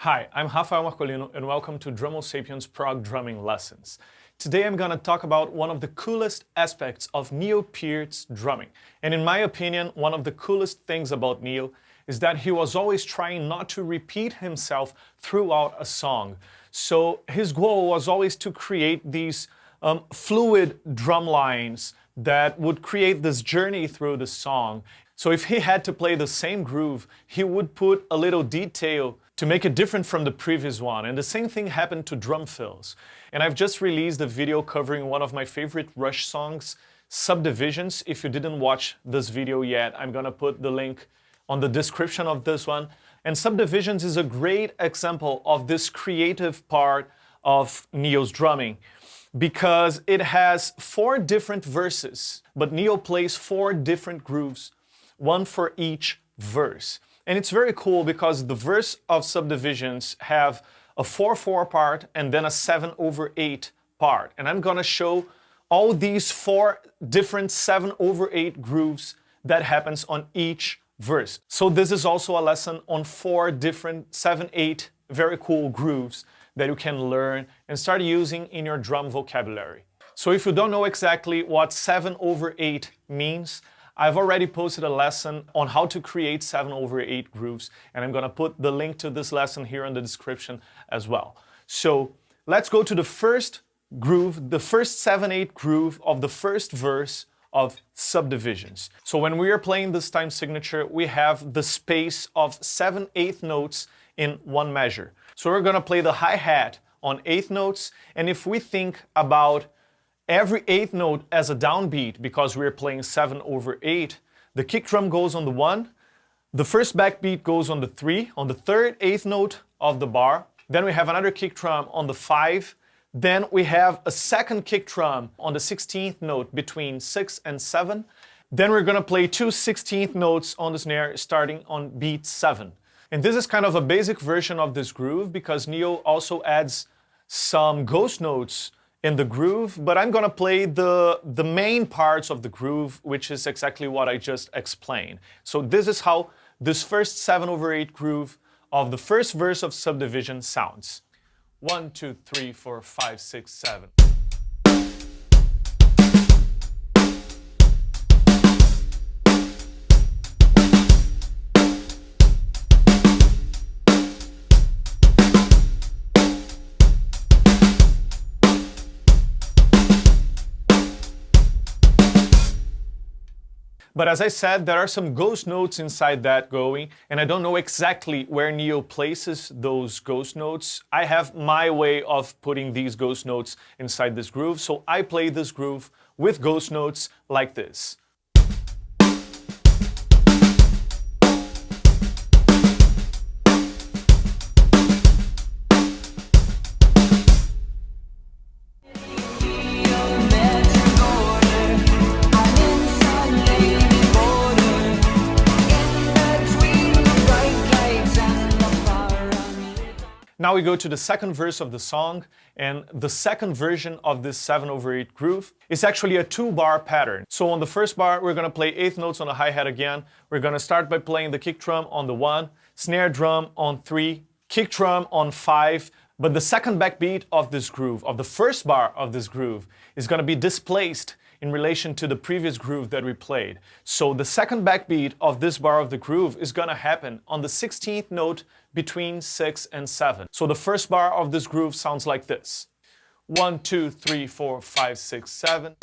Hi, I'm Rafael Marcolino and welcome to Sapiens prog drumming lessons. Today I'm going to talk about one of the coolest aspects of Neil Peart's drumming. And in my opinion, one of the coolest things about Neil is that he was always trying not to repeat himself throughout a song. So his goal was always to create these fluid drum lines that would create this journey through the song. So if he had to play the same groove, he would put a little detail to make it different from the previous one. And the same thing happened to drum fills. And I've just released a video covering one of my favorite Rush songs, Subdivisions. If you didn't watch this video yet, I'm gonna put the link on the description of this one. And Subdivisions is a great example of this creative part of Neil's drumming, because it has 4 different verses, but Neil plays 4 different grooves, one for each verse. And it's very cool because the verse of Subdivisions have a 4/4 part and then a 7/8 part. And I'm gonna show all these 4 different 7/8 grooves that happens on each verse. So this is also a lesson on 4 different 7/8 very cool grooves that you can learn and start using in your drum vocabulary. So if you don't know exactly what 7/8 means, I've already posted a lesson on how to create 7/8 grooves, and I'm gonna put the link to this lesson here in the description as well. So let's go to the first groove, the first 7/8 groove of the first verse of Subdivisions. So when we are playing this time signature, we have the space of 7/8 notes in one measure. So we're gonna play the hi-hat on 8th notes, and if we think about every 8th note as a downbeat, because we're playing 7/8, the kick drum goes on the 1, the first backbeat goes on the 3, on the 3rd 8th note of the bar, then we have another kick drum on the 5, then we have a second kick drum on the 16th note between 6 and 7, then we're gonna play 2 16th notes on the snare starting on beat 7. And this is kind of a basic version of this groove because Neil also adds some ghost notes in the groove, but I'm gonna play the main parts of the groove, which is exactly what I just explained. So this is how this first 7/8 groove of the first verse of Subdivision sounds. 1, 2, 3, 4, 5, 6, 7. But as I said, there are some ghost notes inside that going, and I don't know exactly where Neil places those ghost notes. I have my way of putting these ghost notes inside this groove, so I play this groove with ghost notes like this. Now we go to the second verse of the song, and the second version of this 7/8 groove is actually a 2-bar pattern. So on the first bar, we're gonna play 8th notes on the hi-hat again. We're gonna start by playing the kick drum on the 1, snare drum on 3, kick drum on 5, but the second backbeat of this groove, of the first bar of this groove, is gonna be displaced in relation to the previous groove that we played. So the second backbeat of this bar of the groove is gonna happen on the 16th note between 6 and 7. So the first bar of this groove sounds like this. 1, 2, 3, 4, 5, 6, 7.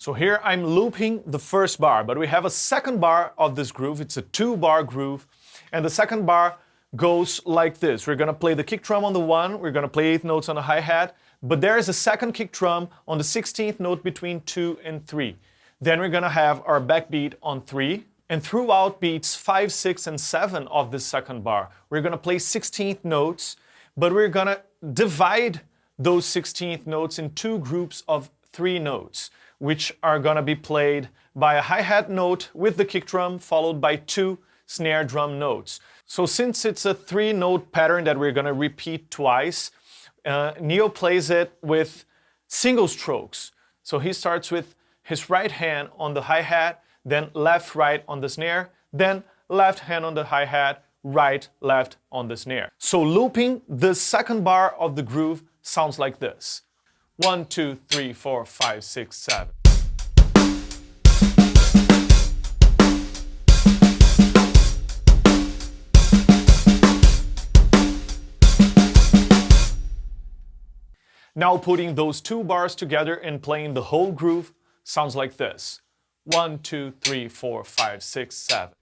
So here I'm looping the first bar, but we have a second bar of this groove. It's a 2-bar groove, and the second bar goes like this. We're gonna play the kick drum on the 1, we're gonna play 8 notes on the hi-hat, but there is a second kick drum on the 16th note between 2 and 3. Then we're gonna have our backbeat on 3, and throughout beats 5, 6, and 7 of this second bar, we're gonna play 16th notes, but we're gonna divide those 16th notes in 2 groups of 3 notes, which are gonna be played by a hi-hat note with the kick drum followed by 2 snare drum notes. So since it's a 3-note pattern that we're gonna repeat twice, Neil plays it with single strokes. So he starts with his right hand on the hi-hat, then left, right on the snare, then left hand on the hi-hat, right, left on the snare. So looping the second bar of the groove sounds like this. 1, 2, 3, 4, 5, 6, 7. Now putting those two bars together and playing the whole groove sounds like this. 1, 2, 3, 4, 5, 6, 7.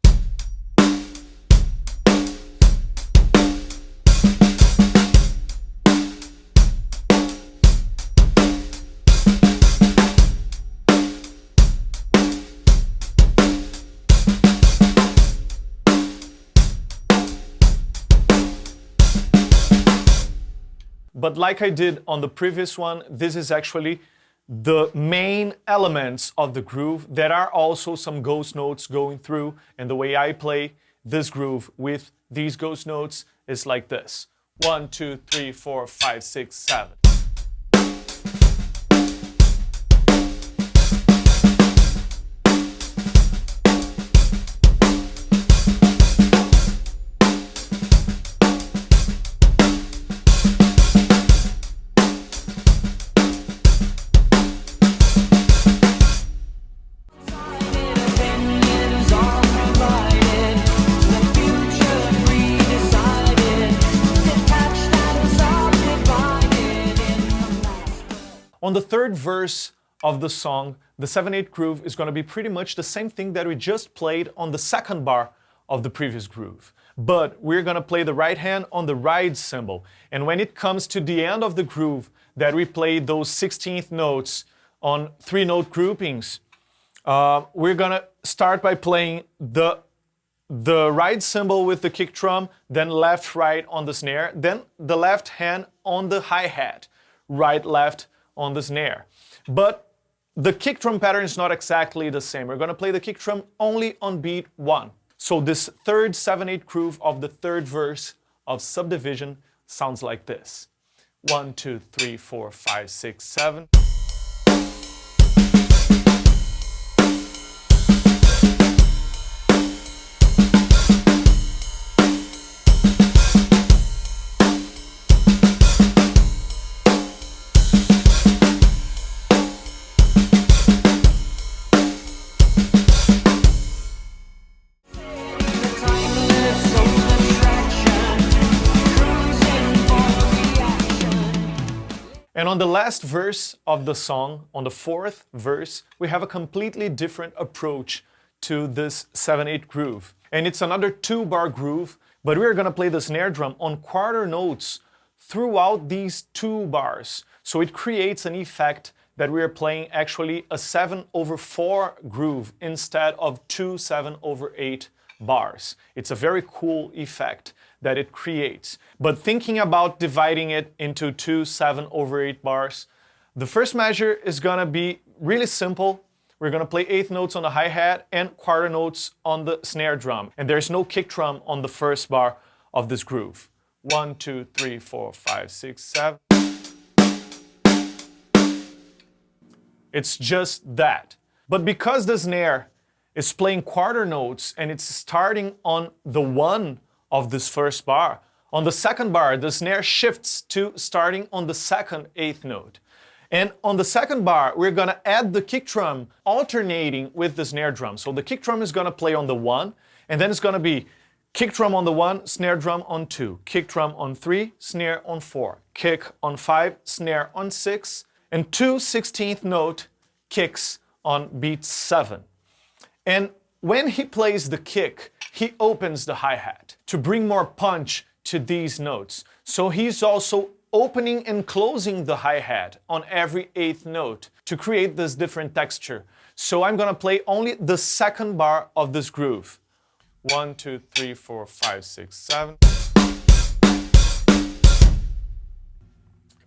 But like I did on the previous one, this is actually the main elements of the groove. There are also some ghost notes going through, and the way I play this groove with these ghost notes is like this. 1, 2, 3, 4, 5, 6, 7. On the third verse of the song, the 7/8 groove is going to be pretty much the same thing that we just played on the second bar of the previous groove. But we're going to play the right hand on the ride cymbal. And when it comes to the end of the groove, that we play those 16th notes on 3-note groupings, we're going to start by playing the ride cymbal with the kick drum, then left, right on the snare, then the left hand on the hi-hat, right, left on the snare. But the kick drum pattern is not exactly the same. We're going to play the kick drum only on beat 1. So this third 7/8 groove of the third verse of Subdivision sounds like this. 1, 2, 3, 4, 5, 6, 7. And on the last verse of the song, on the fourth verse, we have a completely different approach to this 7/8 groove. And it's another 2-bar groove, but we're going to play the snare drum on quarter notes throughout these 2 bars. So it creates an effect that we are playing actually a 7/4 groove instead of 2 7/8 bars. It's a very cool effect that it creates. But thinking about dividing it into 2 7/8 bars, the first measure is going to be really simple. We're going to play 8th notes on the hi-hat and quarter notes on the snare drum. And there's no kick drum on the first bar of this groove. 1, 2, 3, 4, 5, 6, 7. It's just that. But because the snare is playing quarter notes and it's starting on the 1 of this first bar, on the second bar, the snare shifts to starting on the second 8th note. And on the second bar, we're going to add the kick drum alternating with the snare drum. So the kick drum is going to play on the 1, and then it's going to be kick drum on the 1, snare drum on 2, kick drum on 3, snare on 4, kick on 5, snare on 6, and 2 16th note kicks on beat 7. And when he plays the kick, he opens the hi-hat to bring more punch to these notes. So he's also opening and closing the hi-hat on every 8th note to create this different texture. So I'm going to play only the second bar of this groove. 1, 2, 3, 4, 5, 6, 7.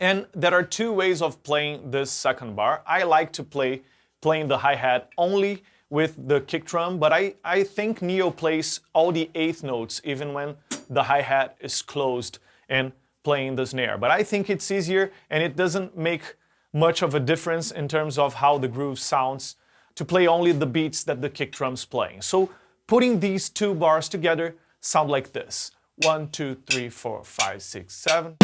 And there are 2 ways of playing this second bar. I like to playing the hi-hat only with the kick drum, but I think Neil plays all the 8th notes even when the hi-hat is closed and playing the snare. But I think it's easier and it doesn't make much of a difference in terms of how the groove sounds to play only the beats that the kick drum's playing. So putting these two bars together sound like this. 1, 2, 3, 4, 5, 6, 7.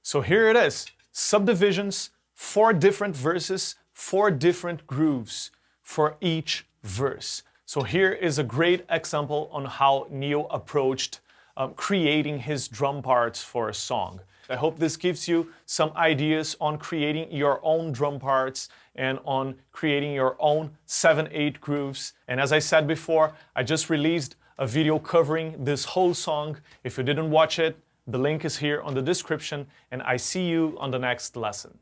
So here it is, Subdivisions, 4 different verses, 4 different grooves for each verse. So here is a great example on how Neil approached creating his drum parts for a song. I hope this gives you some ideas on creating your own drum parts and on creating your own 7/8 grooves. And as I said before, I just released a video covering this whole song. If you didn't watch it, the link is here on the description, and I see you on the next lesson.